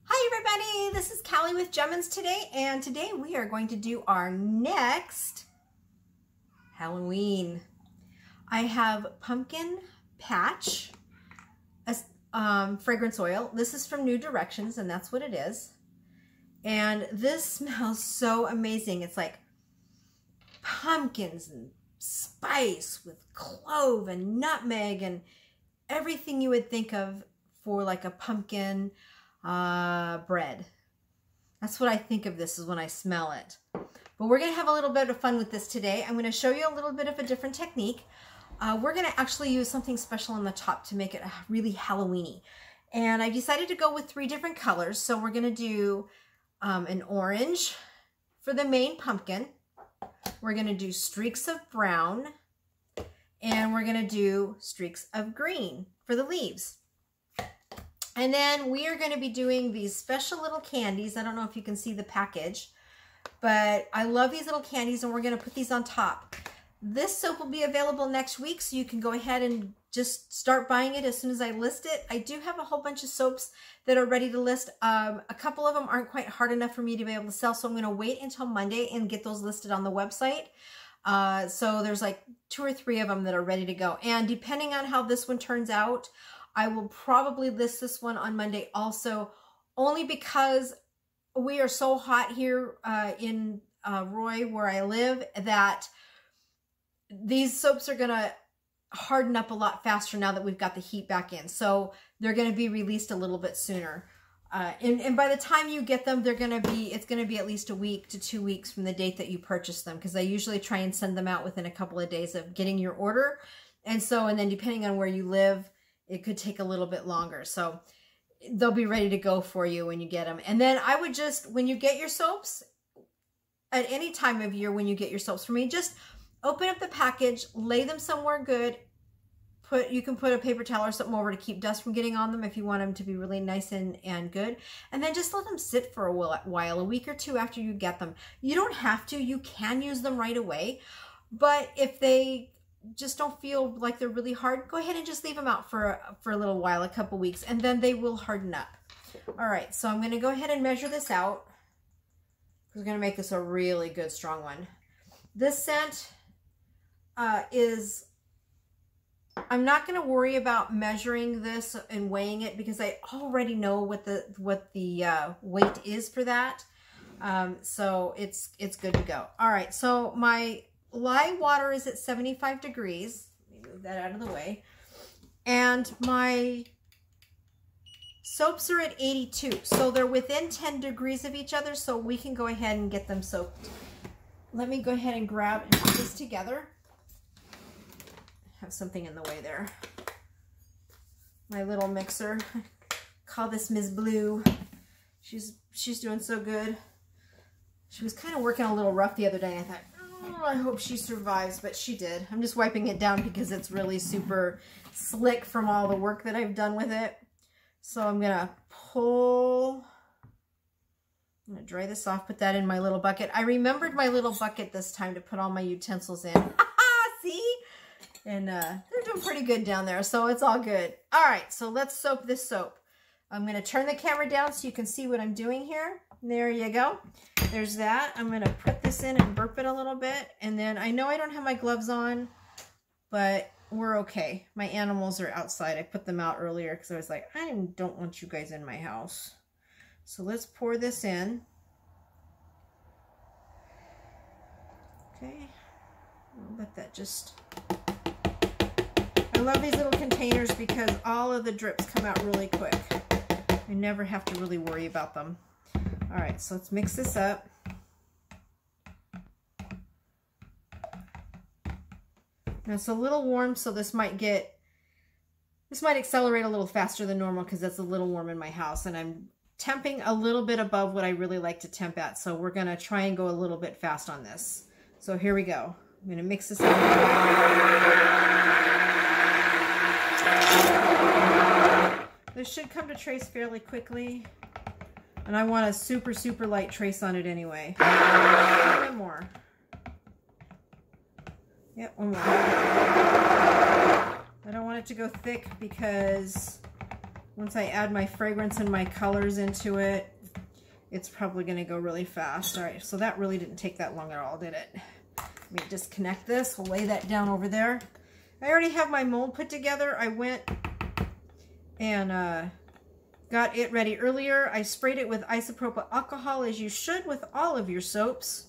Hi everybody, this is Callie with Jemminz today, and today we are going to do our next Halloween. I have pumpkin patch fragrance oil. This is from New Directions, and that's what it is. And this smells so amazing. It's like pumpkins and spice with clove and nutmeg and everything you would think of for like a pumpkin bread. That's what I think of this is when I smell it. But we're going to have a little bit of fun with this today. I'm going to show you a little bit of a different technique. We're going to actually use something special on the top to make it really Halloween-y. And I decided to go with 3 different colors. So we're going to do an orange for the main pumpkin. We're going to do streaks of brown. And we're going to do streaks of green for the leaves. And then we are going to be doing these special little candies. I don't know if you can see the package, but I love these little candies, and we're going to put these on top. This soap will be available next week, so you can go ahead and just start buying it as soon as I list it. I do have a whole bunch of soaps that are ready to list. A couple of them aren't quite hard enough for me to be able to sell, so I'm going to wait until Monday and get those listed on the website. So there's like 2 or 3 of them that are ready to go. And depending on how this one turns out, I will probably list this one on Monday also, only because we are so hot here in Roy, where I live, that these soaps are going to harden up a lot faster now that we've got the heat back in. So they're going to be released a little bit sooner. And by the time you get them, it's going to be at least a week to 2 weeks from the date that you purchase them, because I usually try and send them out within a couple of days of getting your order. And then depending on where you live, it could take a little bit longer. So they'll be ready to go for you when you get them. And then I would just, when you get your soaps, at any time of year when you get your soaps from me, just open up the package, lay them somewhere good. You can put a paper towel or something over to keep dust from getting on them if you want them to be really nice and good. And then just let them sit for a while, a week or 2 after you get them. You don't have to. You can use them right away. But if they just don't feel like they're really hard, go ahead and just leave them out for a little while, a couple weeks, and then they will harden up. All right, so I'm going to go ahead and measure this out. We're going to make this a really good strong one. This scent is, I'm not going to worry about measuring this and weighing it, because I already know what the weight is for that. So it's good to go. All right, so my lye water is at 75 degrees. Let me move that out of the way. And my soaps are at 82. So they're within 10 degrees of each other, so we can go ahead and get them soaked. Let me go ahead and grab and put this together. Have something in the way there. My little mixer. Call this Ms. Blue. She's doing so good. She was kind of working a little rough the other day. I thought, oh, I hope she survives, but she did. I'm just wiping it down because it's really super slick from all the work that I've done with it. So I'm gonna dry this off, put that in my little bucket. I remembered my little bucket this time to put all my utensils in. See? And they're doing pretty good down there, so it's all good. All right, so let's soak this soap. I'm going to turn the camera down so you can see what I'm doing here. There you go. There's that. I'm going to put this in and burp it a little bit. And then I know I don't have my gloves on, but we're okay. My animals are outside. I put them out earlier because I was like, I don't want you guys in my house. So let's pour this in. Okay. I'll let that just... I love these little containers because all of the drips come out really quick. I never have to really worry about them. All right, so let's mix this up. Now it's a little warm, so this might accelerate a little faster than normal because it's a little warm in my house, and I'm temping a little bit above what I really like to temp at. So we're gonna try and go a little bit fast on this. So here we go. I'm gonna mix this up. This should come to trace fairly quickly. And I want a super, super light trace on it anyway. A little bit more. Yep, one more. I don't want it to go thick because Once I add my fragrance and my colors into it, it's probably going to go really fast. All right, so that really didn't take that long at all, did it? Let me disconnect this. We'll lay that down over there. I already have my mold put together. I went and got it ready earlier. I sprayed it with isopropyl alcohol, as you should with all of your soaps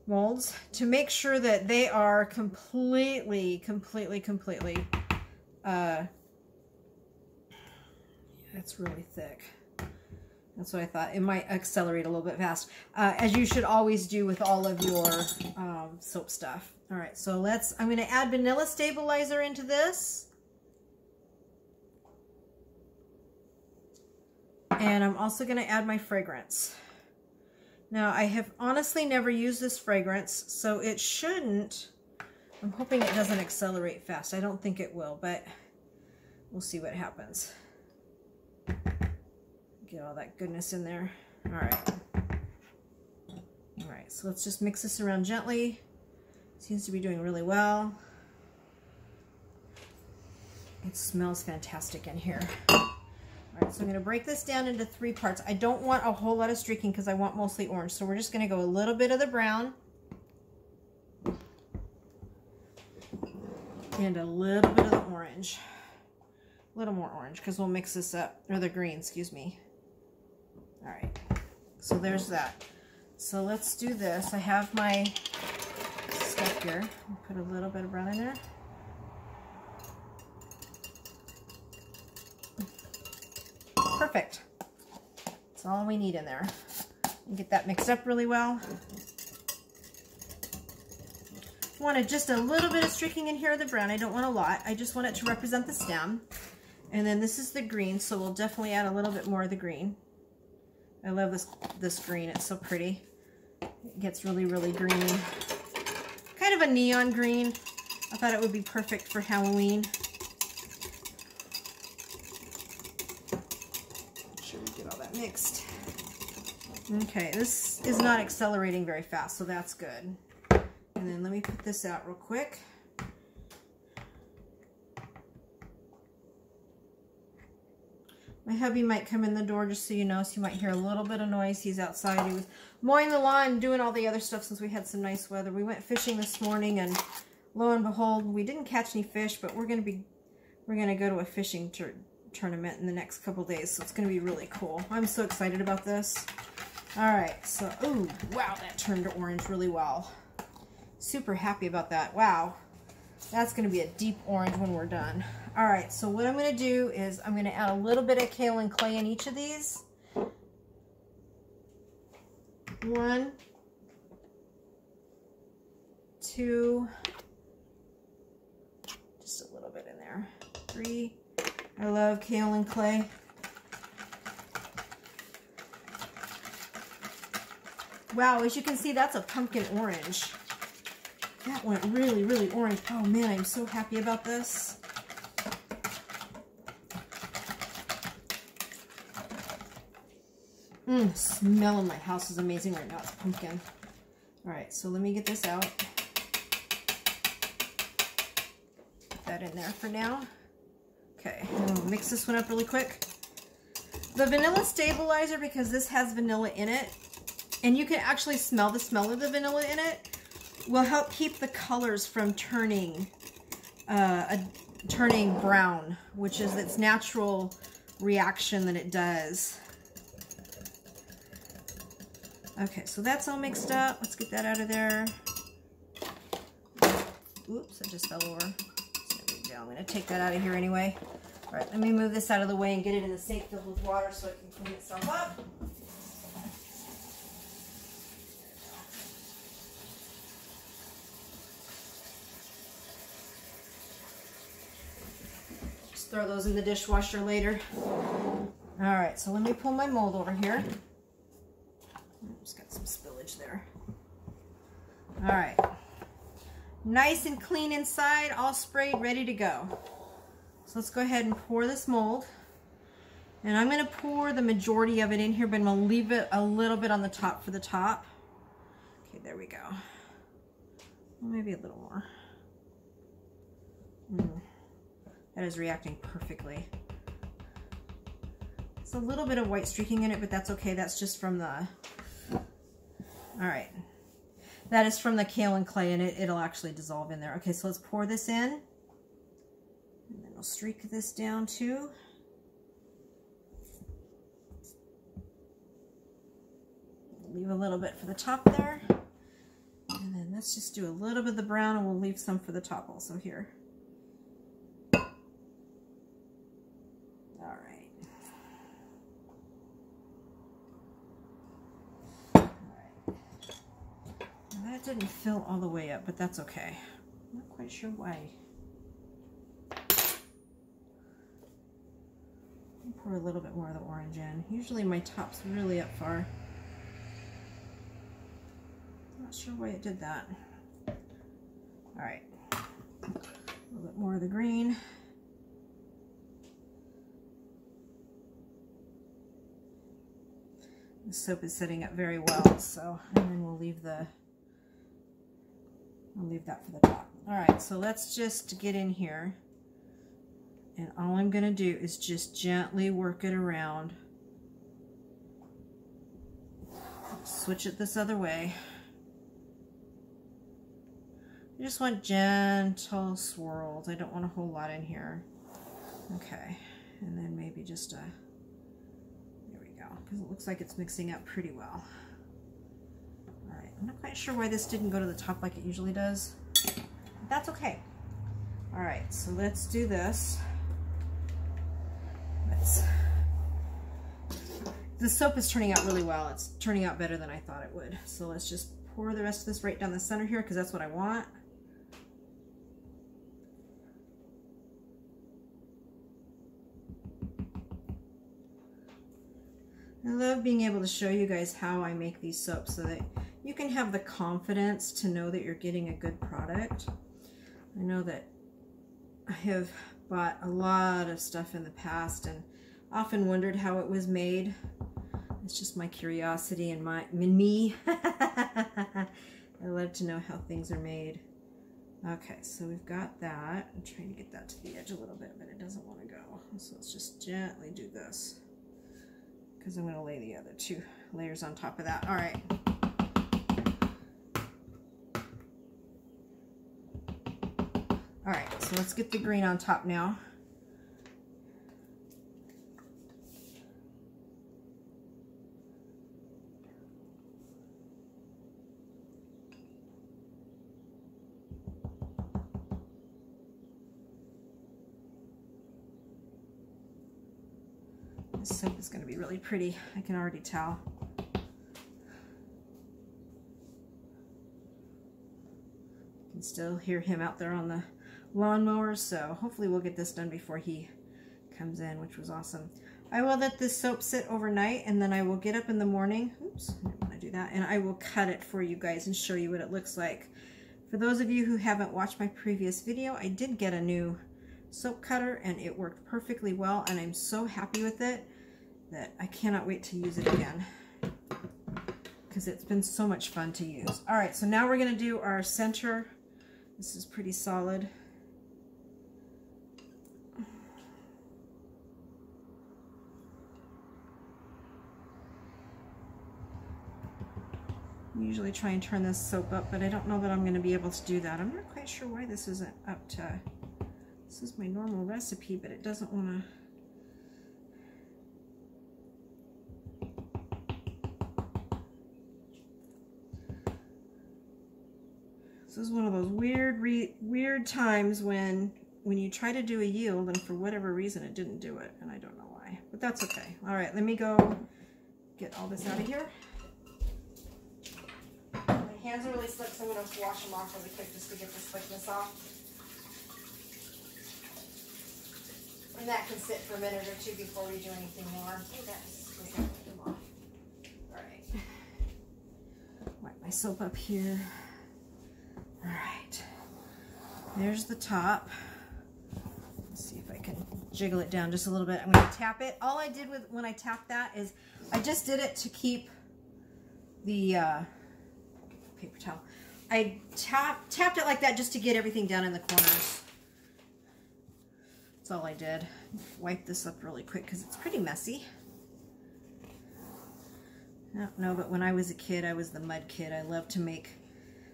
molds, to make sure that they are completely it's really thick. That's what I thought. It might accelerate a little bit fast, as you should always do with all of your soap stuff. All right, so I'm going to add vanilla stabilizer into this. And I'm also going to add my fragrance. Now, I have honestly never used this fragrance, so it shouldn't. I'm hoping it doesn't accelerate fast. I don't think it will, but we'll see what happens. Get all that goodness in there. All right. All right, so let's just mix this around gently. Seems to be doing really well. It smells fantastic in here. All right, so I'm going to break this down into 3 parts. I don't want a whole lot of streaking because I want mostly orange. So we're just going to go a little bit of the brown and a little bit of the orange. A little more orange because we'll mix this up, or the green, excuse me. All right, so there's that. So let's do this. I have my stuff here. I'll put a little bit of brown in there. Perfect. That's all we need in there. Get that mixed up really well. Wanted just a little bit of streaking in here of the brown. I don't want a lot. I just want it to represent the stem. And then this is the green, so we'll definitely add a little bit more of the green. I love this green. It's so pretty. It gets really green. Kind of a neon green. I thought it would be perfect for Halloween. Make sure we get all that mixed. Okay, this is not accelerating very fast, so that's good. And then let me put this out real quick. My hubby might come in the door, just so you know, so you might hear a little bit of noise. He's outside. He was mowing the lawn and doing all the other stuff since we had some nice weather. We went fishing this morning, and lo and behold, we didn't catch any fish, but we're gonna go to a fishing tournament in the next couple days, so it's gonna be really cool. I'm so excited about this. All right, so ooh, wow, that turned to orange really well. Super happy about that. Wow, that's gonna be a deep orange when we're done. All right, so what I'm going to do is I'm going to add a little bit of kaolin clay in each of these. 1, 2, just a little bit in there. 3, I love kaolin clay. Wow, as you can see, that's a pumpkin orange. That went really orange. Oh man, I'm so happy about this. Smell in my house is amazing right now. It's pumpkin. All right, so let me get this out. Put that in there for now. Okay, I'm gonna mix this one up really quick. The vanilla stabilizer, because this has vanilla in it, and you can actually smell the smell of the vanilla in it, will help keep the colors from turning brown, which is its natural reaction that it does. Okay, so that's all mixed up. Let's get that out of there. Oops, I just fell over. There we go. I'm going to take that out of here anyway. All right, let me move this out of the way and get it in the sink filled with water so it can clean itself up. Just throw those in the dishwasher later. All right, so let me pull my mold over here. Just got some spillage there. All right, nice and clean inside, all sprayed, ready to go. So let's go ahead and pour this mold. And I'm going to pour the majority of it in here, but I'm going to leave it a little bit on the top for the top. Okay, there we go. Maybe a little more. That is reacting perfectly. It's a little bit of white streaking in it, but that's okay. That's just from the, all right. That is from the kaolin clay, and it'll actually dissolve in there. Okay, so let's pour this in. And then we'll streak this down too. Leave a little bit for the top there. And then let's just do a little bit of the brown, and we'll leave some for the top also here. All right. Now that didn't fill all the way up, but that's okay. I'm not quite sure why. I'll pour a little bit more of the orange in. Usually my top's really up far. Not sure why it did that. All right, a little bit more of the green. The soap is setting up very well, so, and then we'll leave that for the top. All right, so let's just get in here, and all I'm gonna do is just gently work it around. Switch it this other way. I just want gentle swirls. I don't want a whole lot in here. Okay, and then maybe just a, there we go, because it looks like it's mixing up pretty well. All right, I'm not quite sure why this didn't go to the top like it usually does. But that's okay. All right, so let's do this. The soap is turning out really well. It's turning out better than I thought it would. So let's just pour the rest of this right down the center here, because that's what I want. I love being able to show you guys how I make these soaps so that you can have the confidence to know that you're getting a good product. I know that I have bought a lot of stuff in the past and often wondered how it was made. It's just my curiosity and me. I love to know how things are made. Okay, so we've got that. I'm trying to get that to the edge a little bit, but it doesn't want to go. So let's just gently do this, because I'm going to lay the other 2 layers on top of that. All right. All right, so let's get the green on top now. This soap is going to be really pretty. I can already tell. You can still hear him out there on the lawnmower, so hopefully we'll get this done before he comes in, which was awesome. I will let this soap sit overnight, and then I will get up in the morning. Oops, I didn't want to do that. And I will cut it for you guys and show you what it looks like. For those of you who haven't watched my previous video, I did get a new soap cutter, and it worked perfectly well, and I'm so happy with it that I cannot wait to use it again, because it's been so much fun to use. All right, so now we're going to do our center. This is pretty solid. I usually try and turn this soap up, but I don't know that I'm going to be able to do that. I'm not quite sure why this isn't up to, this is my normal recipe, but it doesn't want to. This is one of those weird times when you try to do a yield and for whatever reason it didn't do it, and I don't know why, but that's okay. All right, let me go get all this out of here. My hands are really slick, so I'm going to wash them off really quick just to get the slickness off. And that can sit for a minute or 2 before we do anything more. All right. Wipe my soap up here. All right, there's the top. Let's see if I can jiggle it down just a little bit. I'm going to tap it. All I did when I tapped that is I just did it to keep the paper towel. I tapped it like that just to get everything down in the corners. That's all I did. Wipe this up really quick because it's pretty messy. I don't know, but when I was a kid, I was the mud kid. I loved to make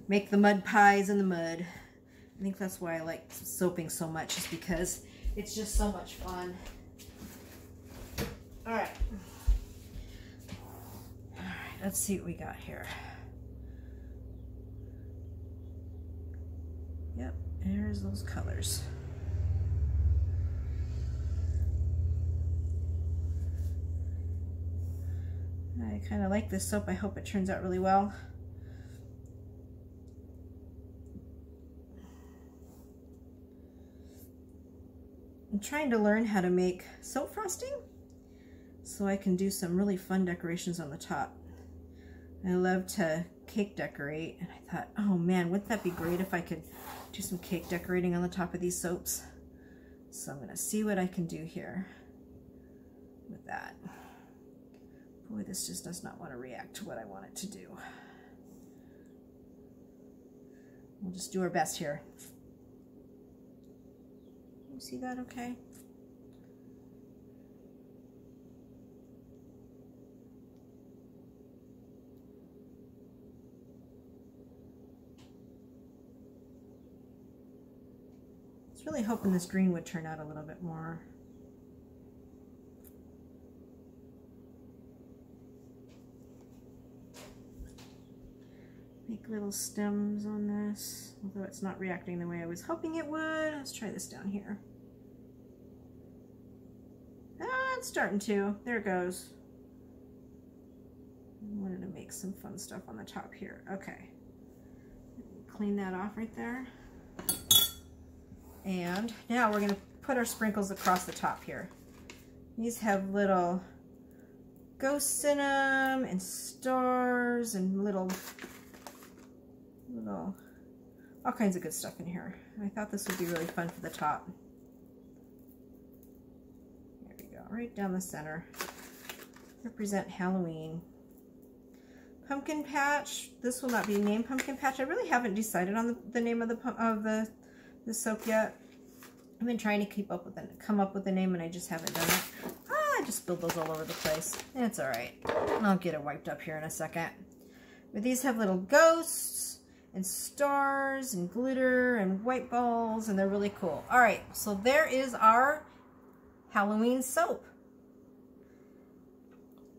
the mud pies in the mud. I think that's why I like soaping so much, is because it's just so much fun. All right. All right, let's see what we got here. Yep, there's those colors. I kind of like this soap. I hope it turns out really well. I'm trying to learn how to make soap frosting so I can do some really fun decorations on the top. I love to cake decorate, and I thought, oh man, wouldn't that be great if I could do some cake decorating on the top of these soaps? So I'm going to see what I can do here with that. Boy, this just does not want to react to what I want it to do. We'll just do our best here. You see that okay? I was really hoping this green would turn out a little bit more. Make little stems on this, although it's not reacting the way I was hoping it would. Let's try this down here. Ah, it's starting to. There it goes. I wanted to make some fun stuff on the top here. Okay. Clean that off right there. And now we're going to put our sprinkles across the top here. These have little ghosts in them and stars and little all kinds of good stuff in here. I thought this would be really fun for the top. There we go, right down the center. Represent Halloween. Pumpkin patch. This will not be named pumpkin patch. I really haven't decided on the name of the soap yet. I've been trying to come up with a name, and I just haven't done it. I just spilled those all over the place. It's all right. I'll get it wiped up here in a second. But these have little ghosts and stars and glitter and white balls, and they're really cool. All right, so there is our Halloween soap.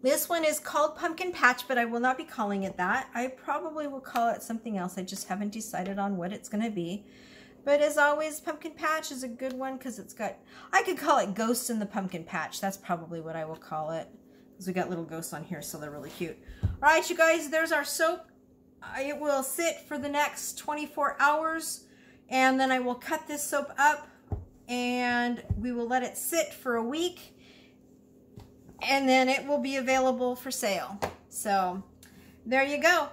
This one is called Pumpkin Patch, but I will not be calling it that. I probably will call it something else. I just haven't decided on what it's going to be. But as always, Pumpkin Patch is a good one because it's got, I could call it Ghosts in the Pumpkin Patch. That's probably what I will call it, because we got little ghosts on here, so they're really cute. All right, you guys, there's our soap. It will sit for the next 24 hours, and then I will cut this soap up, and we will let it sit for a week, and then it will be available for sale. So there you go.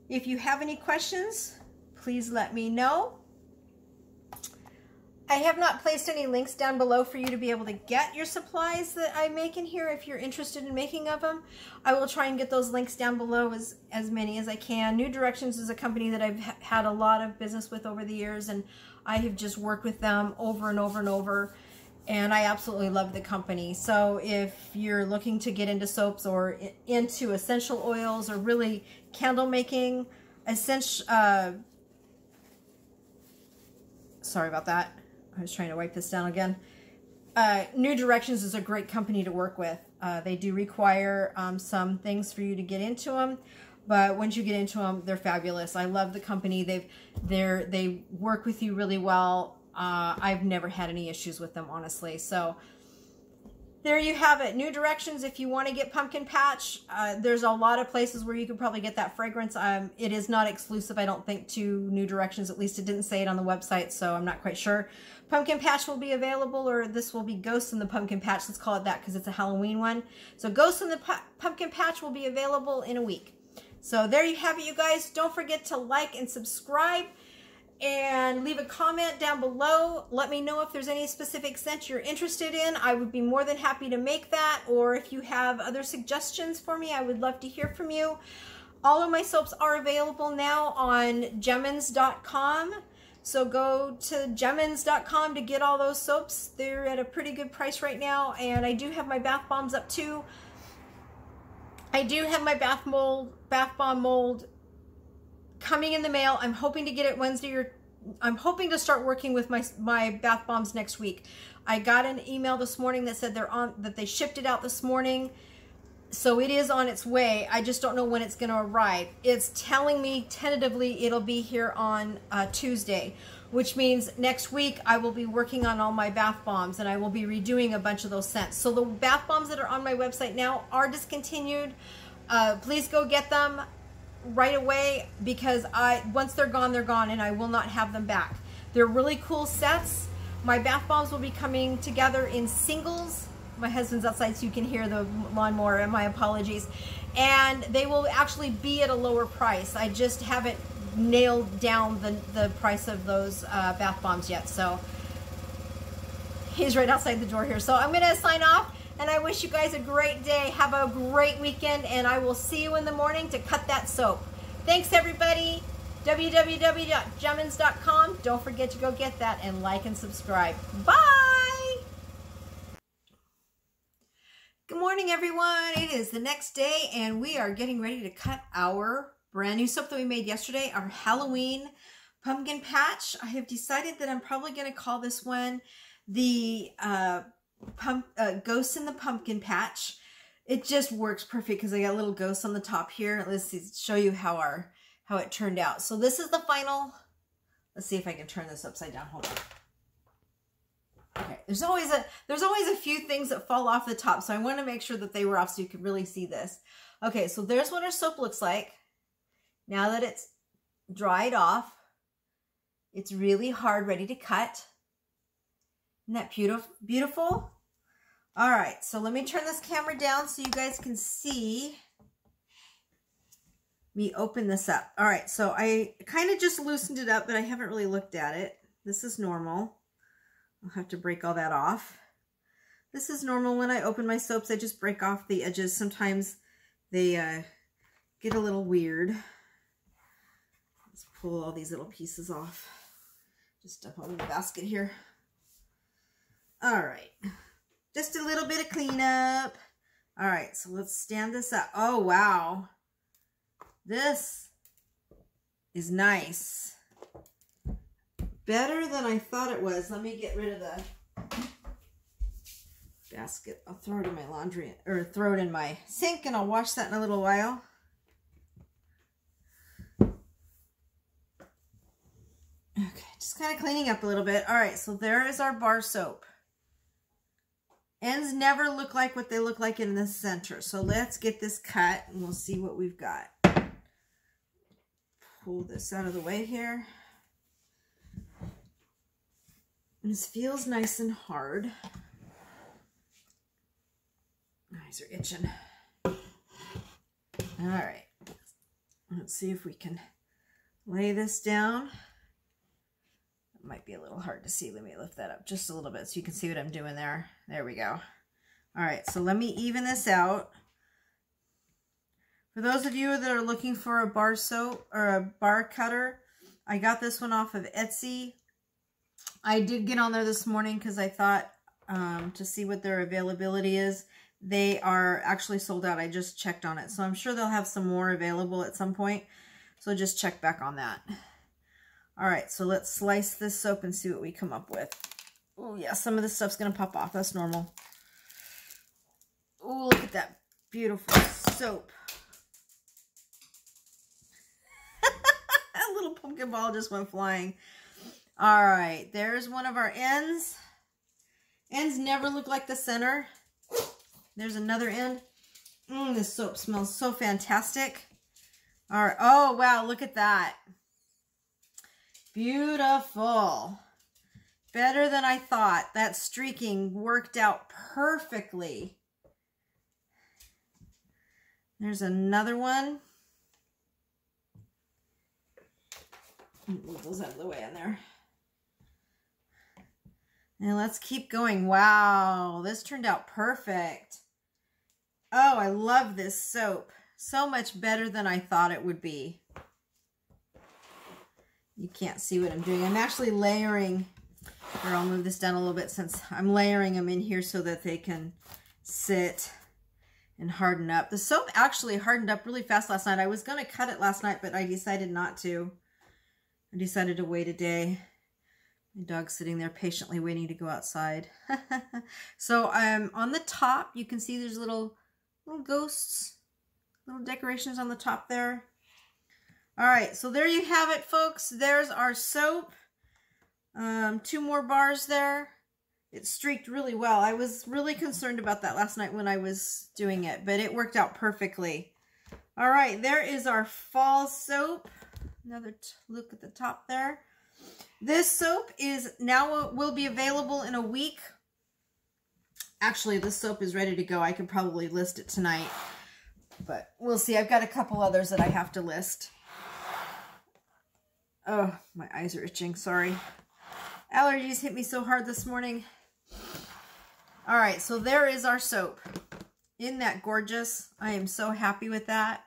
If you have any questions, please let me know. I have not placed any links down below for you to be able to get your supplies that I make in here if you're interested in making of them. I will try and get those links down below, as many as I can. New Directions is a company that I've had a lot of business with over the years, and I have just worked with them over and over and over, and I absolutely love the company. So if you're looking to get into soaps or into essential oils or really candle making, sorry about that. I was trying to wipe this down again. New Directions is a great company to work with. They do require some things for you to get into them, but once you get into them, they're fabulous. I love the company. They work with you really well. I've never had any issues with them, honestly. So there you have it. New Directions. If you want to get Pumpkin Patch, there's a lot of places where you could probably get that fragrance. It is not exclusive, I don't think, to New Directions. At least it didn't say it on the website, so I'm not quite sure. Pumpkin Patch will be available, or this will be Ghosts in the Pumpkin Patch. Let's call it that because it's a Halloween one. So Ghosts in the Pumpkin Patch will be available in a week. So there you have it, you guys. Don't forget to like and subscribe, and leave a comment down below. Let me know if there's any specific scent you're interested in. I would be more than happy to make that, or if you have other suggestions for me, I would love to hear from you. All of my soaps are available now on Jemminz.com. So go to Jemminz.com to get all those soaps. They're at a pretty good price right now, and I do have my bath bombs up too. I do have my bath bomb mold coming in the mail. I'm hoping to get it Wednesday, or I'm hoping to start working with my bath bombs next week. I got an email this morning that said that they shipped it out this morning. So it is on its way. I just don't know when it's going to arrive. It's telling me tentatively it'll be here on Tuesday, which means next week I will be working on all my bath bombs, and I will be redoing a bunch of those scents. So the bath bombs that are on my website now are discontinued. Please go get them right away, because once they're gone, and I will not have them back. They're really cool sets. My bath bombs will be coming together in singles. My husband's outside so you can hear the lawnmower, and my apologies. And they will actually be at a lower price. I just haven't nailed down the price of those bath bombs yet. So he's right outside the door here. So I'm gonna sign off, and I wish you guys a great day. Have a great weekend, and I will see you in the morning to cut that soap. Thanks everybody. www.jemminz.com. Don't forget to go get that, and like and subscribe. Bye. Good morning, everyone. It is the next day, and we are getting ready to cut our brand new soap that we made yesterday, our Halloween pumpkin patch. I have decided that I'm probably going to call this one the Ghosts in the Pumpkin Patch. It just works perfect because I got little ghosts on the top here. Let's show you how it turned out. So this is the final. Let's see if I can turn this upside down. Hold on. Okay, there's always a few things that fall off the top, so I want to make sure that they were off so you can really see this. Okay, so there's what our soap looks like. Now that it's dried off, it's really hard, ready to cut. Isn't that beautiful? All right, so let me turn this camera down so you guys can see me open this up. All right, so I kind of just loosened it up, but I haven't really looked at it. This is normal. I'll have to break all that off. This is normal when I open my soaps. I just break off the edges. Sometimes they get a little weird. Let's pull all these little pieces off. Just stuff them in the basket here. All right. Just a little bit of cleanup. All right, so let's stand this up. Oh, wow. This is nice. Better than I thought it was. Let me get rid of the basket. I'll throw it in my laundry, or throw it in my sink, and I'll wash that in a little while. Okay, just kind of cleaning up a little bit. All right, so there is our bar soap. Ends never look like what they look like in the center. So let's get this cut, and we'll see what we've got. Pull this out of the way here. This feels nice and hard. Eyes are itching. All right. Let's see if we can lay this down. It might be a little hard to see. Let me lift that up just a little bit so you can see what I'm doing there. There we go. All right, so let me even this out. For those of you that are looking for a bar soap or a bar cutter, I got this one off of Etsy. I did get on there this morning because I thought to see what their availability is. They are actually sold out. I just checked on it. So I'm sure they'll have some more available at some point. So just check back on that. All right, so let's slice this soap and see what we come up with. Oh yeah, some of this stuff's going to pop off. That's normal. Oh, look at that beautiful soap. That little pumpkin ball just went flying. All right, there's one of our ends. Ends never look like the center. There's another end. This soap smells so fantastic. All right. Oh, wow, look at that. Beautiful. Better than I thought. That streaking worked out perfectly. There's another one. Move those out of the way in there. And let's keep going. Wow, this turned out perfect. Oh, I love this soap. So much better than I thought it would be. You can't see what I'm doing. I'm actually layering, or I'll move this down a little bit since I'm layering them in here so that they can sit and harden up. The soap actually hardened up really fast last night. I was going to cut it last night, but I decided not to. I decided to wait a day. My dog's sitting there patiently waiting to go outside. So on the top, you can see there's little ghosts, little decorations on the top there. All right, so there you have it, folks. There's our soap. 2 more bars there. It streaked really well. I was really concerned about that last night when I was doing it, but it worked out perfectly. All right, there is our fall soap. Another look at the top there. This soap is now will be available in a week. Actually, this soap is ready to go. I could probably list it tonight, but we'll see. I've got a couple others that I have to list. Oh, my eyes are itching. Sorry. Allergies hit me so hard this morning. All right, so there is our soap. Isn't that gorgeous? I am so happy with that.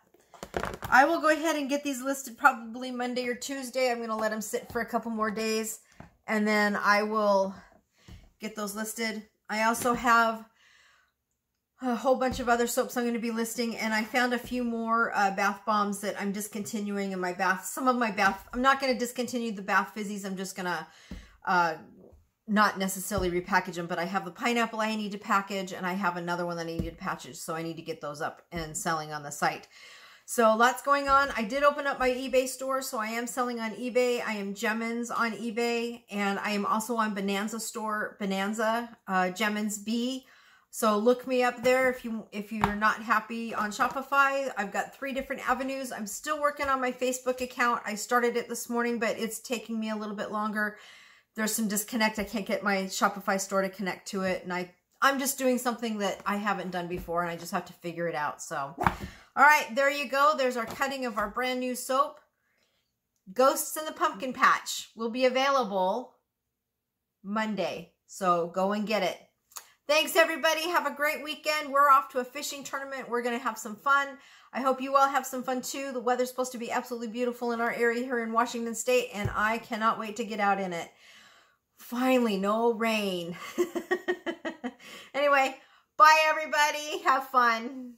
I will go ahead and get these listed probably Monday or Tuesday. I'm going to let them sit for a couple more days, and then I will get those listed. I also have a whole bunch of other soaps I'm going to be listing, and I found a few more bath bombs that I'm discontinuing in my bath. Some of my bath, I'm not going to discontinue the bath fizzies. I'm just going to not necessarily repackage them, but I have the pineapple I need to package, and I have another one that I need to package, so I need to get those up and selling on the site. So lots going on. I did open up my eBay store, so I am selling on eBay. I am Jemminz on eBay, and I am also on Bonanza store, Jemminz B. So look me up there if you're not happy on Shopify. I've got 3 different avenues. I'm still working on my Facebook account. I started it this morning, but it's taking me a little bit longer. There's some disconnect. I can't get my Shopify store to connect to it, and I'm just doing something that I haven't done before, and I just have to figure it out. So, all right, there you go. There's our cutting of our brand new soap. Ghosts in the Pumpkin Patch will be available Monday, so go and get it. Thanks, everybody. Have a great weekend. We're off to a fishing tournament. We're going to have some fun. I hope you all have some fun, too. The weather's supposed to be absolutely beautiful in our area here in Washington State, and I cannot wait to get out in it. Finally, no rain. Anyway, bye, everybody. Have fun.